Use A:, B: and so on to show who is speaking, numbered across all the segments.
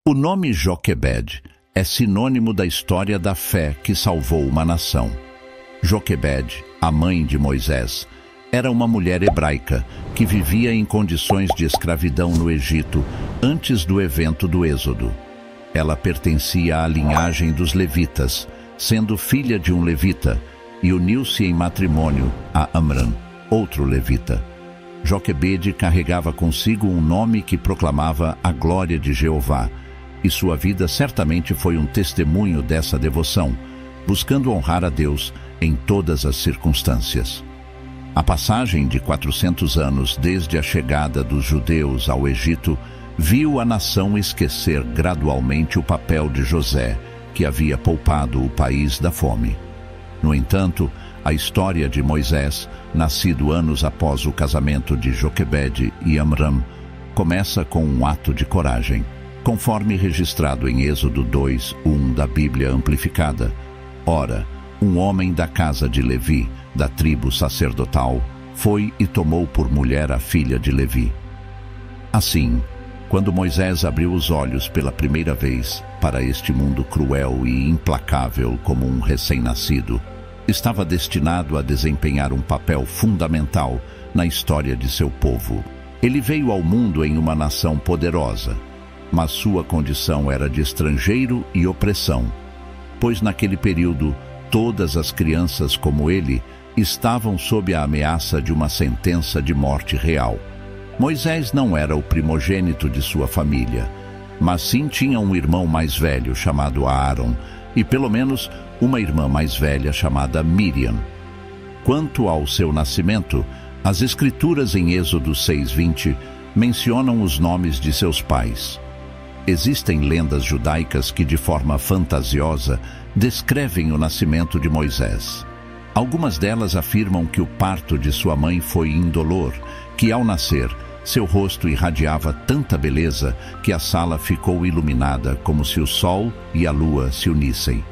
A: O nome Joquebed é sinônimo da história da fé que salvou uma nação. Joquebed, a mãe de Moisés, era uma mulher hebraica que vivia em condições de escravidão no Egito antes do evento do Êxodo. Ela pertencia à linhagem dos levitas, sendo filha de um levita, e uniu-se em matrimônio a Amram, outro levita. Joquebed carregava consigo um nome que proclamava a glória de Jeová, e sua vida certamente foi um testemunho dessa devoção, buscando honrar a Deus em todas as circunstâncias. A passagem de 400 anos desde a chegada dos judeus ao Egito viu a nação esquecer gradualmente o papel de José, que havia poupado o país da fome. No entanto, a história de Moisés, nascido anos após o casamento de Joquebed e Amram, começa com um ato de coragem. Conforme registrado em Êxodo 2:1 da Bíblia Amplificada, ora, um homem da casa de Levi, da tribo sacerdotal, foi e tomou por mulher a filha de Levi. Assim, quando Moisés abriu os olhos pela primeira vez para este mundo cruel e implacável como um recém-nascido, estava destinado a desempenhar um papel fundamental na história de seu povo. Ele veio ao mundo em uma nação poderosa, mas sua condição era de estrangeiro e opressão, pois naquele período todas as crianças como ele estavam sob a ameaça de uma sentença de morte real. Moisés não era o primogênito de sua família, mas sim tinha um irmão mais velho chamado Aaron e pelo menos uma irmã mais velha chamada Miriam. Quanto ao seu nascimento, as escrituras em Êxodo 6:20 mencionam os nomes de seus pais. Existem lendas judaicas que, de forma fantasiosa, descrevem o nascimento de Moisés. Algumas delas afirmam que o parto de sua mãe foi indolor, que ao nascer, seu rosto irradiava tanta beleza que a sala ficou iluminada como se o sol e a lua se unissem.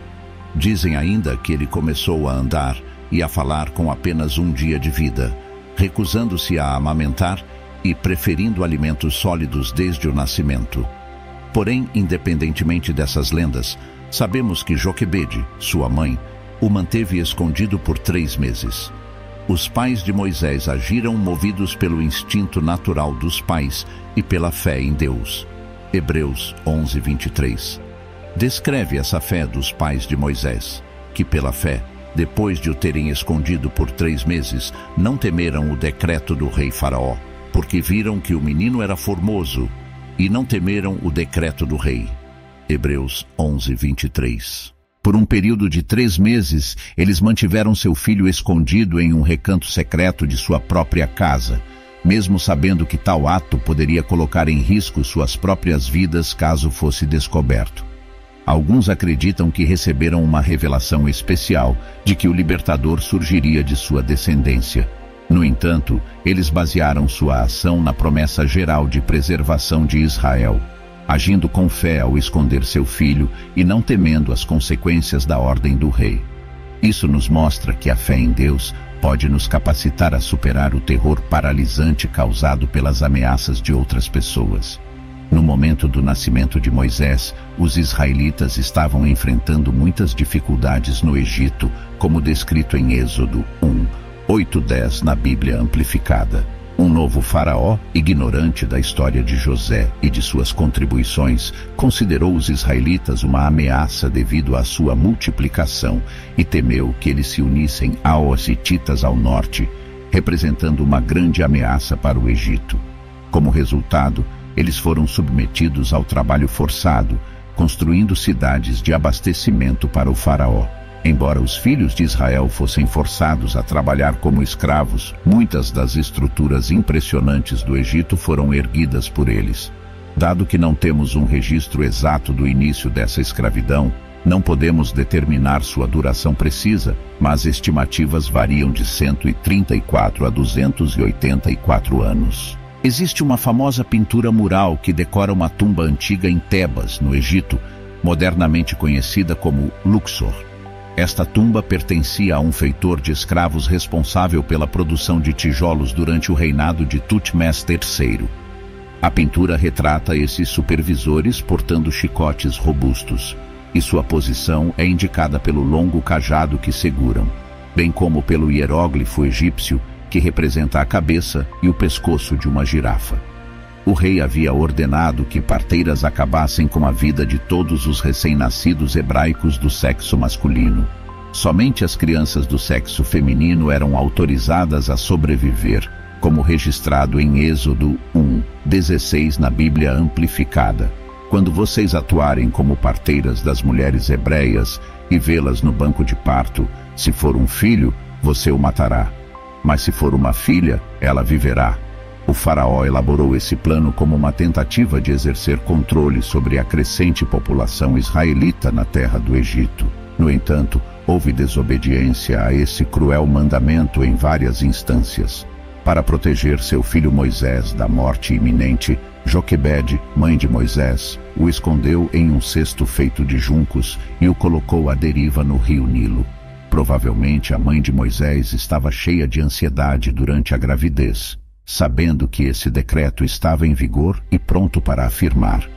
A: Dizem ainda que ele começou a andar e a falar com apenas um dia de vida, recusando-se a amamentar e preferindo alimentos sólidos desde o nascimento. Porém, independentemente dessas lendas, sabemos que Joquebed, sua mãe, o manteve escondido por 3 meses. Os pais de Moisés agiram movidos pelo instinto natural dos pais e pela fé em Deus. Hebreus 11:23 descreve essa fé dos pais de Moisés, que pela fé, depois de o terem escondido por 3 meses, não temeram o decreto do rei Faraó, porque viram que o menino era formoso, e não temeram o decreto do rei. Hebreus 11:23. Por um período de 3 meses, eles mantiveram seu filho escondido em um recanto secreto de sua própria casa, mesmo sabendo que tal ato poderia colocar em risco suas próprias vidas caso fosse descoberto. Alguns acreditam que receberam uma revelação especial de que o libertador surgiria de sua descendência. No entanto, eles basearam sua ação na promessa geral de preservação de Israel, agindo com fé ao esconder seu filho e não temendo as consequências da ordem do rei. Isso nos mostra que a fé em Deus pode nos capacitar a superar o terror paralisante causado pelas ameaças de outras pessoas. No momento do nascimento de Moisés, os israelitas estavam enfrentando muitas dificuldades no Egito, como descrito em Êxodo 1:8-10 na Bíblia Amplificada. Um novo faraó, ignorante da história de José e de suas contribuições, considerou os israelitas uma ameaça devido à sua multiplicação e temeu que eles se unissem aos hititas ao norte, representando uma grande ameaça para o Egito. Como resultado, eles foram submetidos ao trabalho forçado, construindo cidades de abastecimento para o faraó. Embora os filhos de Israel fossem forçados a trabalhar como escravos, muitas das estruturas impressionantes do Egito foram erguidas por eles. Dado que não temos um registro exato do início dessa escravidão, não podemos determinar sua duração precisa, mas estimativas variam de 134 a 284 anos. Existe uma famosa pintura mural que decora uma tumba antiga em Tebas, no Egito, modernamente conhecida como Luxor. Esta tumba pertencia a um feitor de escravos responsável pela produção de tijolos durante o reinado de Tutmés III. A pintura retrata esses supervisores portando chicotes robustos, e sua posição é indicada pelo longo cajado que seguram, bem como pelo hieróglifo egípcio que representa a cabeça e o pescoço de uma girafa. O rei havia ordenado que parteiras acabassem com a vida de todos os recém-nascidos hebraicos do sexo masculino. Somente as crianças do sexo feminino eram autorizadas a sobreviver, como registrado em Êxodo 1:16 na Bíblia Amplificada. Quando vocês atuarem como parteiras das mulheres hebreias e vê-las no banco de parto, se for um filho, você o matará. Mas se for uma filha, ela viverá. O faraó elaborou esse plano como uma tentativa de exercer controle sobre a crescente população israelita na terra do Egito. No entanto, houve desobediência a esse cruel mandamento em várias instâncias. Para proteger seu filho Moisés da morte iminente, Joquebede, mãe de Moisés, o escondeu em um cesto feito de juncos e o colocou à deriva no rio Nilo. Provavelmente a mãe de Moisés estava cheia de ansiedade durante a gravidez, sabendo que esse decreto estava em vigor e pronto para afirmar: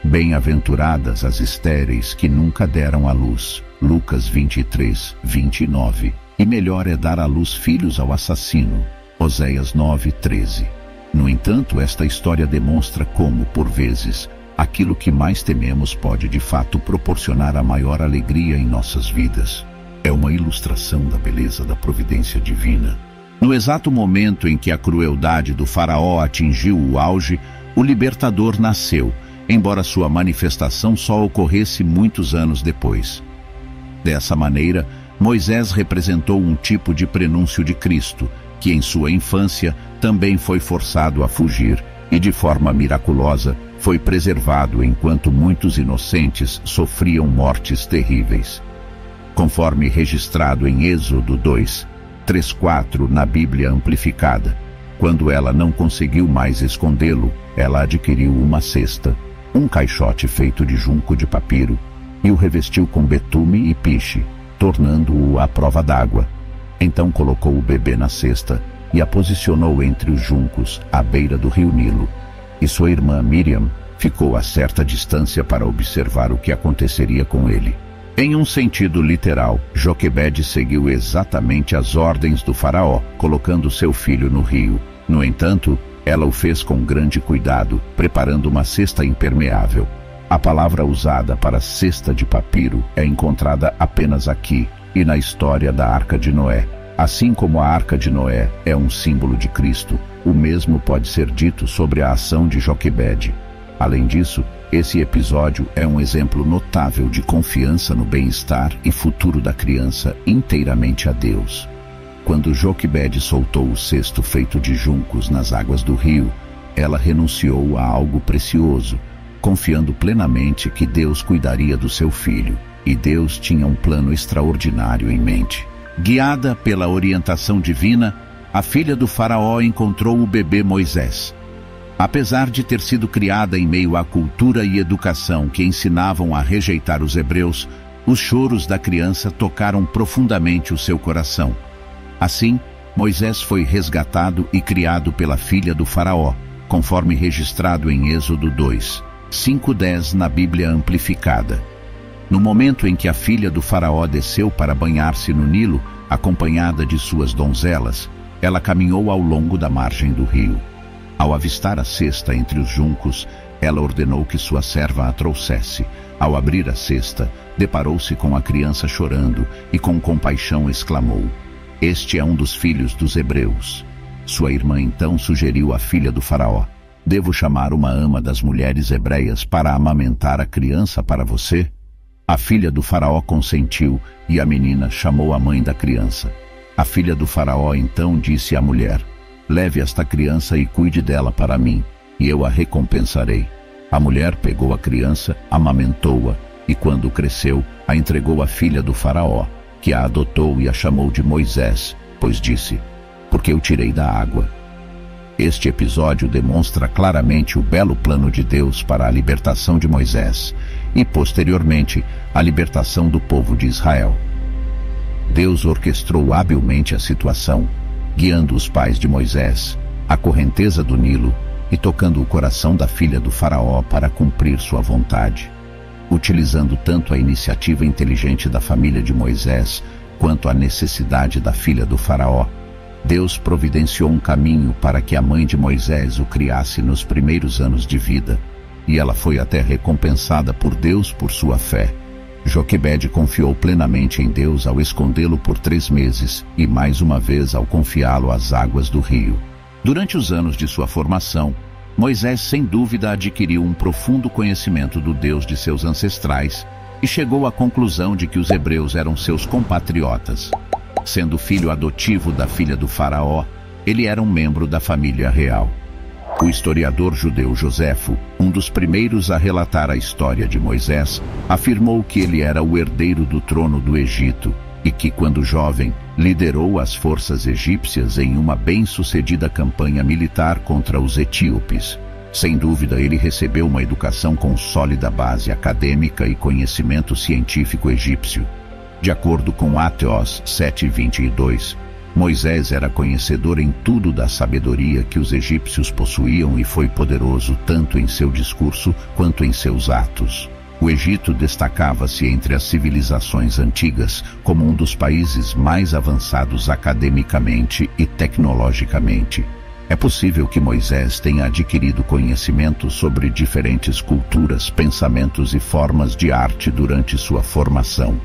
A: bem-aventuradas as estéreis que nunca deram à luz. Lucas 23:29. E melhor é dar à luz filhos ao assassino. Oséias 9:13. No entanto, esta história demonstra como, por vezes, aquilo que mais tememos pode de fato proporcionar a maior alegria em nossas vidas. É uma ilustração da beleza da providência divina. No exato momento em que a crueldade do faraó atingiu o auge, o libertador nasceu, embora sua manifestação só ocorresse muitos anos depois. Dessa maneira, Moisés representou um tipo de prenúncio de Cristo, que em sua infância também foi forçado a fugir e, de forma miraculosa, foi preservado enquanto muitos inocentes sofriam mortes terríveis. Conforme registrado em Êxodo 2:3-4 na Bíblia Amplificada, quando ela não conseguiu mais escondê-lo, ela adquiriu uma cesta, um caixote feito de junco de papiro, e o revestiu com betume e piche, tornando-o à prova d'água. Então colocou o bebê na cesta e a posicionou entre os juncos, à beira do rio Nilo. E sua irmã Miriam ficou a certa distância para observar o que aconteceria com ele. Em um sentido literal, Joquebede seguiu exatamente as ordens do faraó, colocando seu filho no rio. No entanto, ela o fez com grande cuidado, preparando uma cesta impermeável. A palavra usada para cesta de papiro é encontrada apenas aqui e na história da Arca de Noé. Assim como a Arca de Noé é um símbolo de Cristo, o mesmo pode ser dito sobre a ação de Joquebede. Além disso, esse episódio é um exemplo notável de confiança no bem-estar e futuro da criança inteiramente a Deus. Quando Joquebede soltou o cesto feito de juncos nas águas do rio, ela renunciou a algo precioso, confiando plenamente que Deus cuidaria do seu filho, e Deus tinha um plano extraordinário em mente. Guiada pela orientação divina, a filha do faraó encontrou o bebê Moisés. Apesar de ter sido criada em meio à cultura e educação que ensinavam a rejeitar os hebreus, os choros da criança tocaram profundamente o seu coração. Assim, Moisés foi resgatado e criado pela filha do faraó, conforme registrado em Êxodo 2:5-10 na Bíblia Amplificada. No momento em que a filha do faraó desceu para banhar-se no Nilo, acompanhada de suas donzelas, ela caminhou ao longo da margem do rio. Ao avistar a cesta entre os juncos, ela ordenou que sua serva a trouxesse. Ao abrir a cesta, deparou-se com a criança chorando e com compaixão exclamou: "Este é um dos filhos dos hebreus." Sua irmã então sugeriu à filha do faraó: "Devo chamar uma ama das mulheres hebreias para amamentar a criança para você?" A filha do faraó consentiu e a menina chamou a mãe da criança. A filha do faraó então disse à mulher: "Leve esta criança e cuide dela para mim, e eu a recompensarei." A mulher pegou a criança, amamentou-a, e quando cresceu, a entregou à filha do faraó, que a adotou e a chamou de Moisés, pois disse: "Porque eu tirei da água." Este episódio demonstra claramente o belo plano de Deus para a libertação de Moisés e, posteriormente, a libertação do povo de Israel. Deus orquestrou habilmente a situação, guiando os pais de Moisés, a correnteza do Nilo e tocando o coração da filha do faraó para cumprir sua vontade. Utilizando tanto a iniciativa inteligente da família de Moisés quanto a necessidade da filha do faraó, Deus providenciou um caminho para que a mãe de Moisés o criasse nos primeiros anos de vida, e ela foi até recompensada por Deus por sua fé. Joquebede confiou plenamente em Deus ao escondê-lo por 3 meses e mais uma vez ao confiá-lo às águas do rio. Durante os anos de sua formação, Moisés sem dúvida adquiriu um profundo conhecimento do Deus de seus ancestrais e chegou à conclusão de que os hebreus eram seus compatriotas. Sendo filho adotivo da filha do faraó, ele era um membro da família real. O historiador judeu Joséfo, um dos primeiros a relatar a história de Moisés, afirmou que ele era o herdeiro do trono do Egito e que, quando jovem, liderou as forças egípcias em uma bem-sucedida campanha militar contra os etíopes. Sem dúvida, ele recebeu uma educação com sólida base acadêmica e conhecimento científico egípcio. De acordo com Ateós 7:22, Moisés era conhecedor em tudo da sabedoria que os egípcios possuíam e foi poderoso tanto em seu discurso quanto em seus atos. O Egito destacava-se entre as civilizações antigas como um dos países mais avançados academicamente e tecnologicamente. É possível que Moisés tenha adquirido conhecimento sobre diferentes culturas, pensamentos e formas de arte durante sua formação.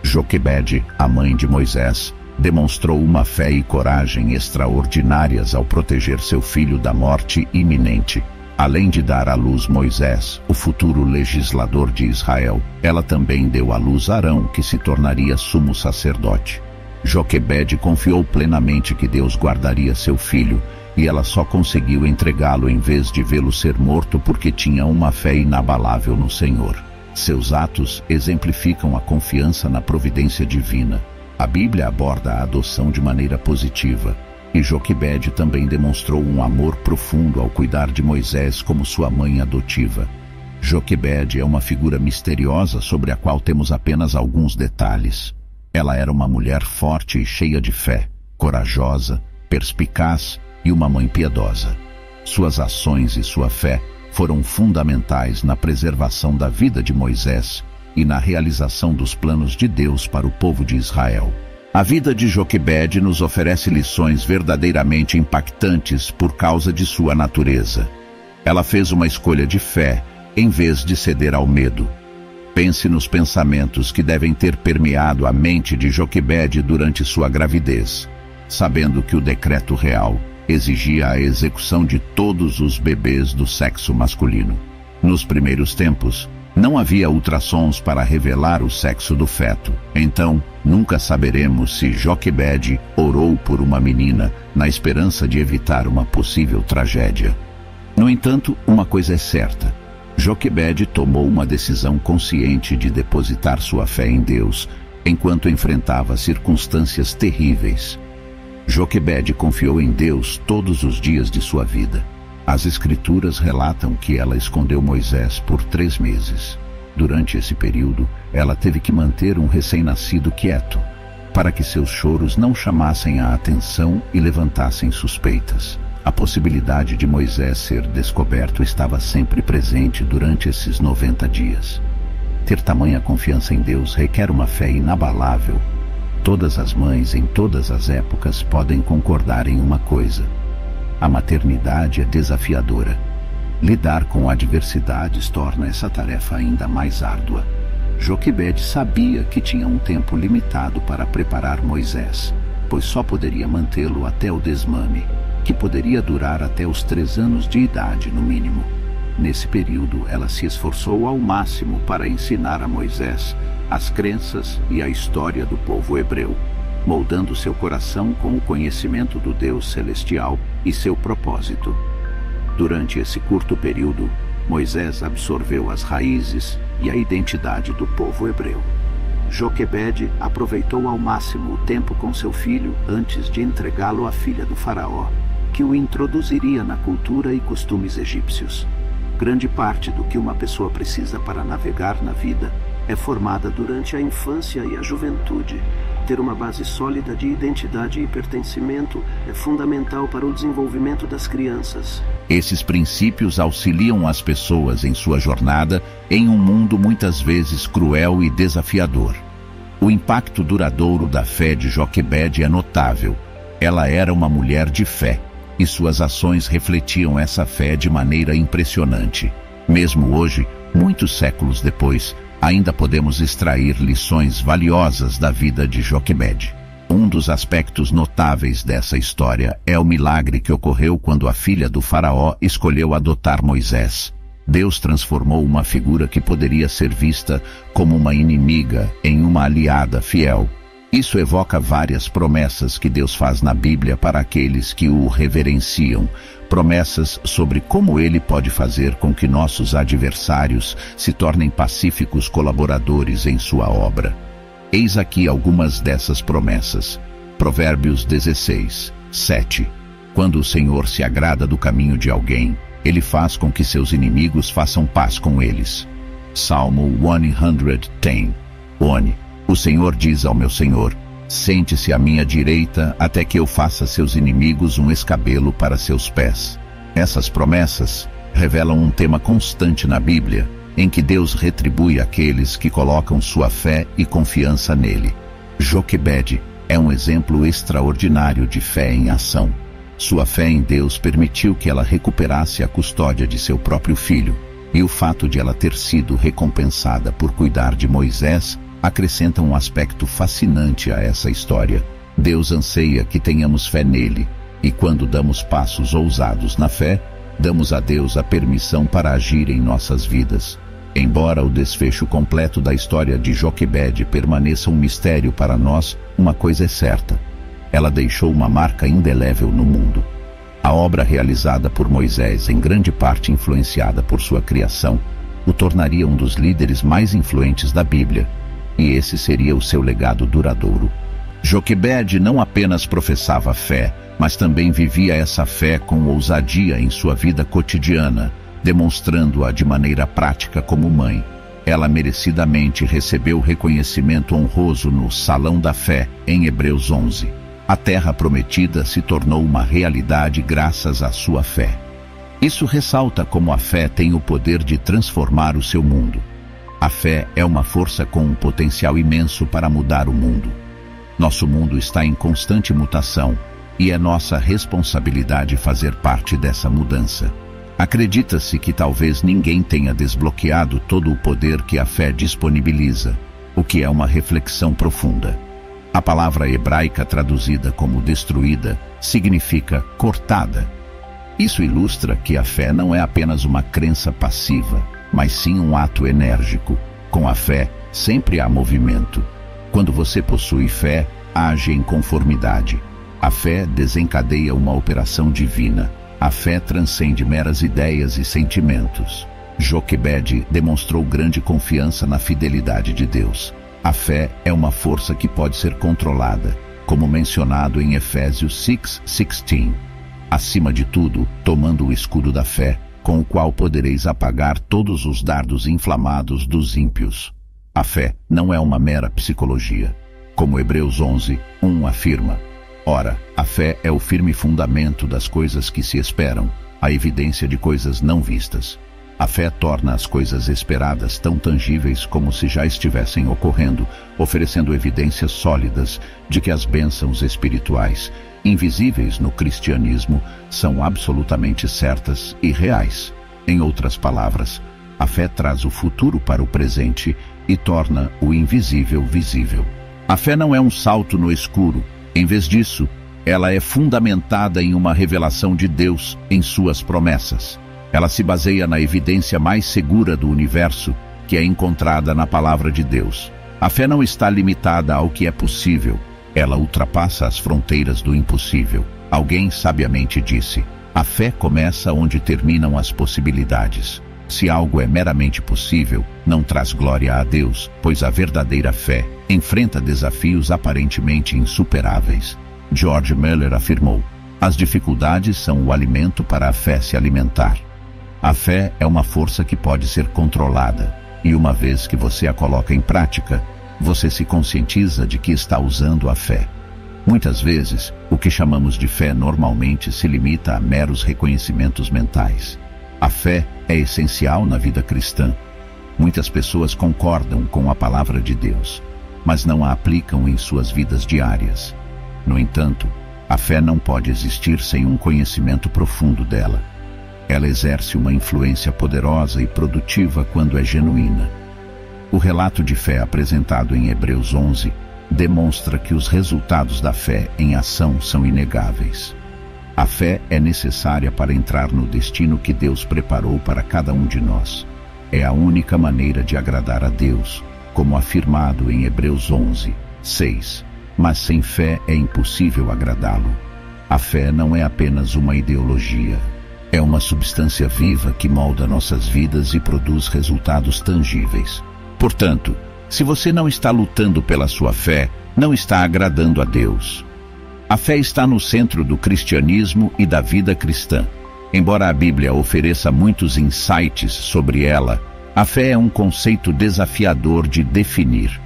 A: Joquebede, a mãe de Moisés, demonstrou uma fé e coragem extraordinárias ao proteger seu filho da morte iminente. Além de dar à luz Moisés, o futuro legislador de Israel, ela também deu à luz Arão, que se tornaria sumo sacerdote. Joquebede confiou plenamente que Deus guardaria seu filho, e ela só conseguiu entregá-lo em vez de vê-lo ser morto porque tinha uma fé inabalável no Senhor. Seus atos exemplificam a confiança na providência divina. A Bíblia aborda a adoção de maneira positiva, e Joquebede também demonstrou um amor profundo ao cuidar de Moisés como sua mãe adotiva. Joquebede é uma figura misteriosa sobre a qual temos apenas alguns detalhes. Ela era uma mulher forte e cheia de fé, corajosa, perspicaz e uma mãe piedosa. Suas ações e sua fé foram fundamentais na preservação da vida de Moisés e na realização dos planos de Deus para o povo de Israel. A vida de Joquebede nos oferece lições verdadeiramente impactantes por causa de sua natureza. Ela fez uma escolha de fé em vez de ceder ao medo. Pense nos pensamentos que devem ter permeado a mente de Joquebede durante sua gravidez, sabendo que o decreto real exigia a execução de todos os bebês do sexo masculino. Nos primeiros tempos, não havia ultrassons para revelar o sexo do feto. Então, nunca saberemos se Joquebede orou por uma menina na esperança de evitar uma possível tragédia. No entanto, uma coisa é certa. Joquebede tomou uma decisão consciente de depositar sua fé em Deus enquanto enfrentava circunstâncias terríveis. Joquebede confiou em Deus todos os dias de sua vida. As Escrituras relatam que ela escondeu Moisés por 3 meses. Durante esse período, ela teve que manter um recém-nascido quieto, para que seus choros não chamassem a atenção e levantassem suspeitas. A possibilidade de Moisés ser descoberto estava sempre presente durante esses 90 dias. Ter tamanha confiança em Deus requer uma fé inabalável. Todas as mães, em todas as épocas, podem concordar em uma coisa: a maternidade é desafiadora. Lidar com adversidades torna essa tarefa ainda mais árdua. Joquebede sabia que tinha um tempo limitado para preparar Moisés, pois só poderia mantê-lo até o desmame, que poderia durar até os 3 anos de idade, no mínimo. Nesse período, ela se esforçou ao máximo para ensinar a Moisés as crenças e a história do povo hebreu, moldando seu coração com o conhecimento do Deus celestial e seu propósito. Durante esse curto período, Moisés absorveu as raízes e a identidade do povo hebreu. Joquebede aproveitou ao máximo o tempo com seu filho antes de entregá-lo à filha do faraó, que o introduziria na cultura e costumes egípcios. Grande parte do que uma pessoa precisa para navegar na vida é formada durante a infância e a juventude.
B: ter uma base sólida de identidade e pertencimento é fundamental para o desenvolvimento das crianças.
A: Esses princípios auxiliam as pessoas em sua jornada em um mundo muitas vezes cruel e desafiador. O impacto duradouro da fé de Joquebede é notável. Ela era uma mulher de fé, e suas ações refletiam essa fé de maneira impressionante. Mesmo hoje, muitos séculos depois, ainda podemos extrair lições valiosas da vida de Joquebede. Um dos aspectos notáveis dessa história é o milagre que ocorreu quando a filha do faraó escolheu adotar Moisés. Deus transformou uma figura que poderia ser vista como uma inimiga em uma aliada fiel. Isso evoca várias promessas que Deus faz na Bíblia para aqueles que o reverenciam. Promessas sobre como Ele pode fazer com que nossos adversários se tornem pacíficos colaboradores em sua obra. Eis aqui algumas dessas promessas. Provérbios 16, 7. Quando o Senhor se agrada do caminho de alguém, Ele faz com que seus inimigos façam paz com eles. Salmo 110. O Senhor diz ao meu Senhor: sente-se à minha direita até que eu faça seus inimigos um escabelo para seus pés. Essas promessas revelam um tema constante na Bíblia, em que Deus retribui aqueles que colocam sua fé e confiança nele. Joquebede é um exemplo extraordinário de fé em ação. Sua fé em Deus permitiu que ela recuperasse a custódia de seu próprio filho, e o fato de ela ter sido recompensada por cuidar de Moisés acrescenta um aspecto fascinante a essa história. Deus anseia que tenhamos fé nele, e quando damos passos ousados na fé, damos a Deus a permissão para agir em nossas vidas. Embora o desfecho completo da história de Joquebede permaneça um mistério para nós, uma coisa é certa: ela deixou uma marca indelével no mundo. A obra realizada por Moisés, em grande parte influenciada por sua criação, o tornaria um dos líderes mais influentes da Bíblia, e esse seria o seu legado duradouro. Joquebede não apenas professava fé, mas também vivia essa fé com ousadia em sua vida cotidiana, demonstrando-a de maneira prática como mãe. Ela merecidamente recebeu reconhecimento honroso no Salão da Fé, em Hebreus 11. A terra prometida se tornou uma realidade graças à sua fé. Isso ressalta como a fé tem o poder de transformar o seu mundo. A fé é uma força com um potencial imenso para mudar o mundo. Nosso mundo está em constante mutação, e é nossa responsabilidade fazer parte dessa mudança. Acredita-se que talvez ninguém tenha desbloqueado todo o poder que a fé disponibiliza, o que é uma reflexão profunda. A palavra hebraica traduzida como destruída significa cortada. Isso ilustra que a fé não é apenas uma crença passiva, mas sim um ato enérgico. Com a fé, sempre há movimento. Quando você possui fé, age em conformidade. A fé desencadeia uma operação divina. A fé transcende meras ideias e sentimentos. Joquebede demonstrou grande confiança na fidelidade de Deus. A fé é uma força que pode ser controlada, como mencionado em Efésios 6:16. Acima de tudo, tomando o escudo da fé, com o qual podereis apagar todos os dardos inflamados dos ímpios. A fé não é uma mera psicologia. Como Hebreus 11:1 afirma: ora, a fé é o firme fundamento das coisas que se esperam, a evidência de coisas não vistas. A fé torna as coisas esperadas tão tangíveis como se já estivessem ocorrendo, oferecendo evidências sólidas de que as bênçãos espirituais, invisíveis no cristianismo, são absolutamente certas e reais. Em outras palavras, a fé traz o futuro para o presente e torna o invisível visível. A fé não é um salto no escuro. Em vez disso, ela é fundamentada em uma revelação de Deus em suas promessas. Ela se baseia na evidência mais segura do universo, que é encontrada na palavra de Deus. A fé não está limitada ao que é possível. Ela ultrapassa as fronteiras do impossível. Alguém sabiamente disse: a fé começa onde terminam as possibilidades. Se algo é meramente possível, não traz glória a Deus, pois a verdadeira fé enfrenta desafios aparentemente insuperáveis. George Mueller afirmou: as dificuldades são o alimento para a fé se alimentar. A fé é uma força que pode ser controlada, e uma vez que você a coloca em prática, você se conscientiza de que está usando a fé. Muitas vezes, o que chamamos de fé normalmente se limita a meros reconhecimentos mentais. A fé é essencial na vida cristã. Muitas pessoas concordam com a palavra de Deus, mas não a aplicam em suas vidas diárias. No entanto, a fé não pode existir sem um conhecimento profundo dela. Ela exerce uma influência poderosa e produtiva quando é genuína. O relato de fé apresentado em Hebreus 11 demonstra que os resultados da fé em ação são inegáveis. A fé é necessária para entrar no destino que Deus preparou para cada um de nós. É a única maneira de agradar a Deus, como afirmado em Hebreus 11, 6. Mas sem fé é impossível agradá-lo. A fé não é apenas uma ideologia. É uma substância viva que molda nossas vidas e produz resultados tangíveis. Portanto, se você não está lutando pela sua fé, não está agradando a Deus. A fé está no centro do cristianismo e da vida cristã. Embora a Bíblia ofereça muitos insights sobre ela, a fé é um conceito desafiador de definir.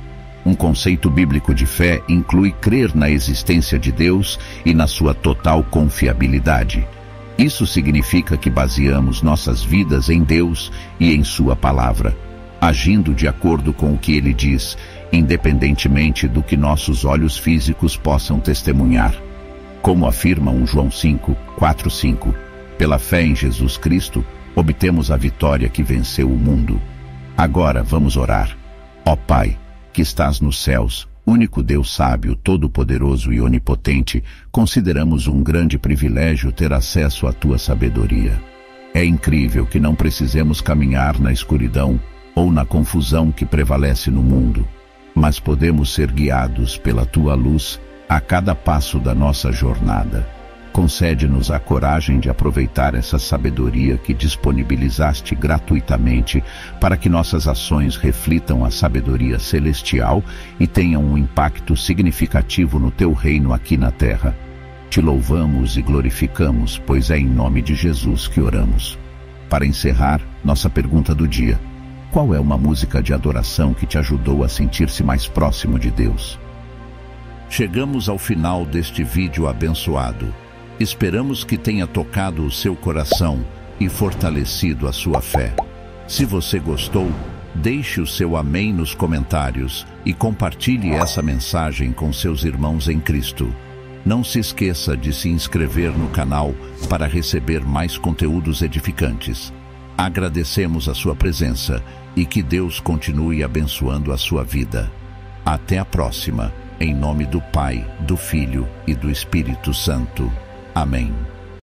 A: Um conceito bíblico de fé inclui crer na existência de Deus e na sua total confiabilidade. Isso significa que baseamos nossas vidas em Deus e em sua palavra, agindo de acordo com o que ele diz, independentemente do que nossos olhos físicos possam testemunhar. Como afirma João 5, 4, 5, pela fé em Jesus Cristo, obtemos a vitória que venceu o mundo. Agora vamos orar. Ó Pai, que estás nos céus, único Deus sábio, todo-poderoso e onipotente, consideramos um grande privilégio ter acesso à tua sabedoria. É incrível que não precisemos caminhar na escuridão ou na confusão que prevalece no mundo, mas podemos ser guiados pela tua luz a cada passo da nossa jornada. Concede-nos a coragem de aproveitar essa sabedoria que disponibilizaste gratuitamente para que nossas ações reflitam a sabedoria celestial e tenham um impacto significativo no teu reino aqui na terra. Te louvamos e glorificamos, pois é em nome de Jesus que oramos. Para encerrar, nossa pergunta do dia: qual é uma música de adoração que te ajudou a sentir-se mais próximo de Deus? Chegamos ao final deste vídeo abençoado. Esperamos que tenha tocado o seu coração e fortalecido a sua fé. Se você gostou, deixe o seu amém nos comentários e compartilhe essa mensagem com seus irmãos em Cristo. Não se esqueça de se inscrever no canal para receber mais conteúdos edificantes. Agradecemos a sua presença e que Deus continue abençoando a sua vida. Até a próxima, em nome do Pai, do Filho e do Espírito Santo. Amém.